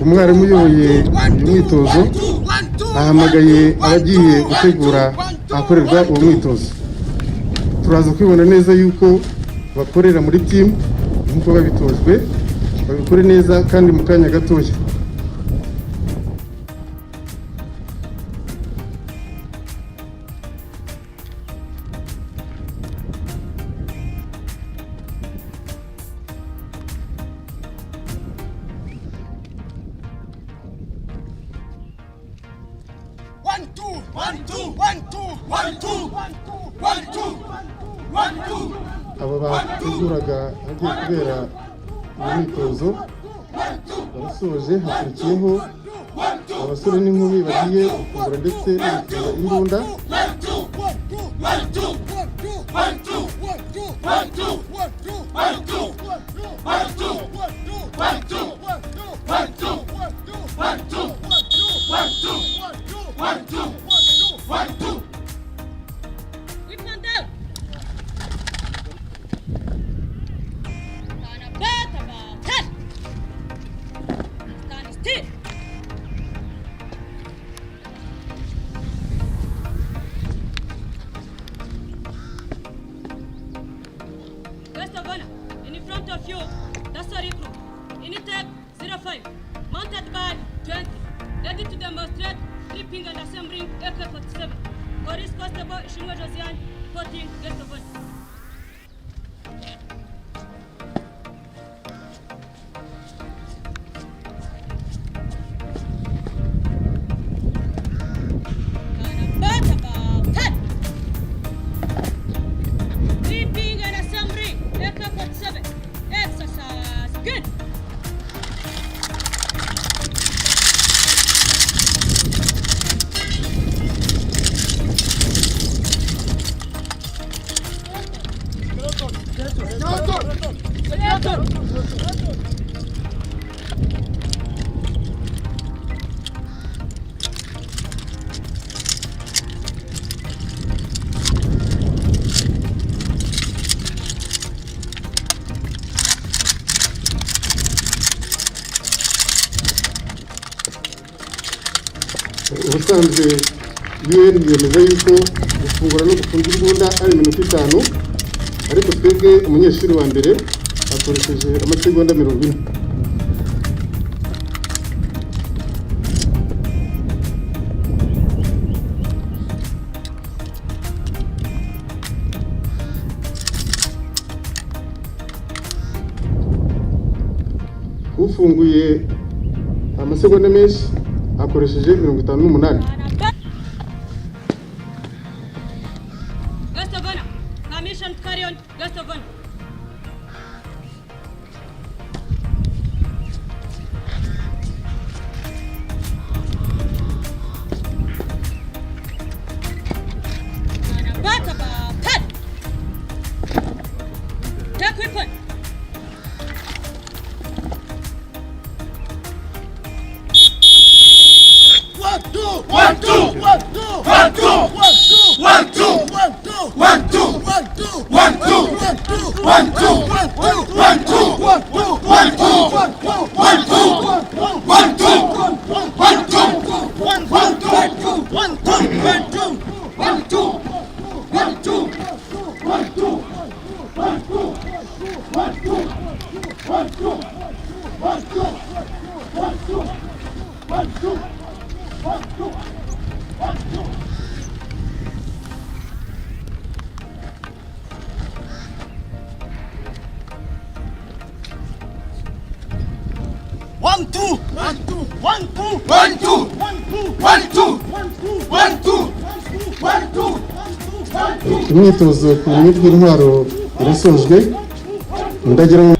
umwarimu uyoboye uyu mwitozo ahamagaye abagiye gutegura ahakorerwa uwo mwitozo. Turaza kwibona neza yuko bakorera muri team nk'uko babitojwe, babikore neza kandi mu kanya gatoya. Aba bateguraga hagiye kubera imyitozo barasoje, hakurikiyeho abasore n'inkumi bagiye gufungura ndetse n'imikino y'irunda. In front of you, Dasso recruit. Unitec 05, mounted by 20, ready to demonstrate flipping and assembling AK-47. Boris Constable Ishimwe Josiane, reporting guest of honor. Ubusanzwe UN yemeza yuko gufungura no gufunga imbunda ari iminota 5, ariko twebwe umunyeshuri wa mbere akoresheje amasegonda 40. Ufunguye amasegonda menshi akoresheje 58. Guest of honor, commission carry on, guest of honor. Take weapon. Imyitozo ku bumenyi bw'intwaro irasojwe. Ndagira ngo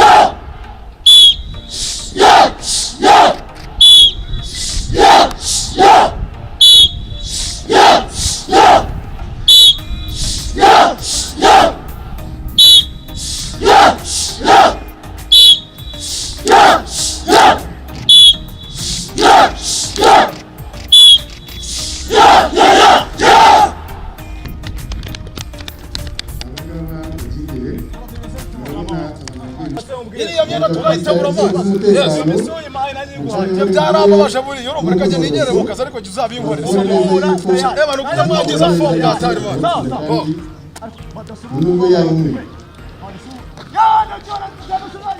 Yeah! niba tugahitegura amazi yesu misuye imana n'iguhaje byarababaje buri yoro muri kajya nigere mu kazi ariko uzabinkorera eba nuko mwagiza form ya tari man nubwo yamwe ya ndakora tuzamusura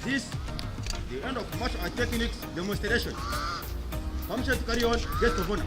This the end of martial art techniques demonstration. Permission to carry on, guest of honor.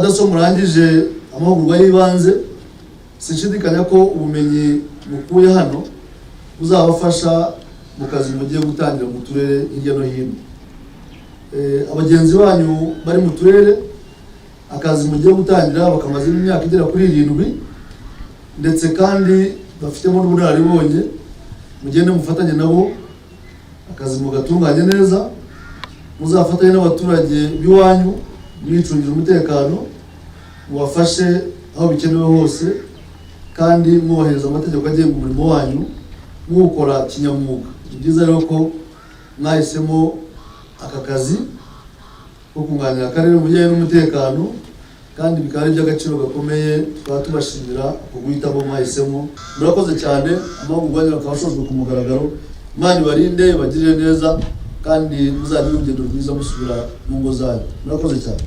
Dasso murangije amahugurwa y'ibanze, sinshidikanya ko ubumenyi mukuye hano buzabafasha mu kazi mugiye gutangira mu turere hirya no hino. Abagenzi banyu bari mu turere, akazi mugiye gutangira bakamaze imyaka igera kuri 7, ndetse kandi bafitemo n'ubunararibonye, mugende mufatanye nabo akazi mugatunganye neza, muzafatanye n'abaturage b'iwanyu mwicungira umutekano, mubafashe aho bikenewe hose, kandi mwubahiriza amategeko agenga umurimo wanyu, mwukora kinyamwuga. Ni byiza rero ko mwahisemo aka kazi ko kunganira akarere mu bijyanye n'umutekano, kandi bikaba ari iby'agaciro gakomeye. Tukaba tubashimira ku guhitamo mwahisemo. Murakoze cyane, amahugurwa yanyu akaba ashojwe ku mugaragaro. Imana ibarinde, bagirire neza, kandi muzagire urugendo rwiza musubira mu ngo zanyu. Murakoze cyane.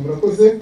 Murakoze.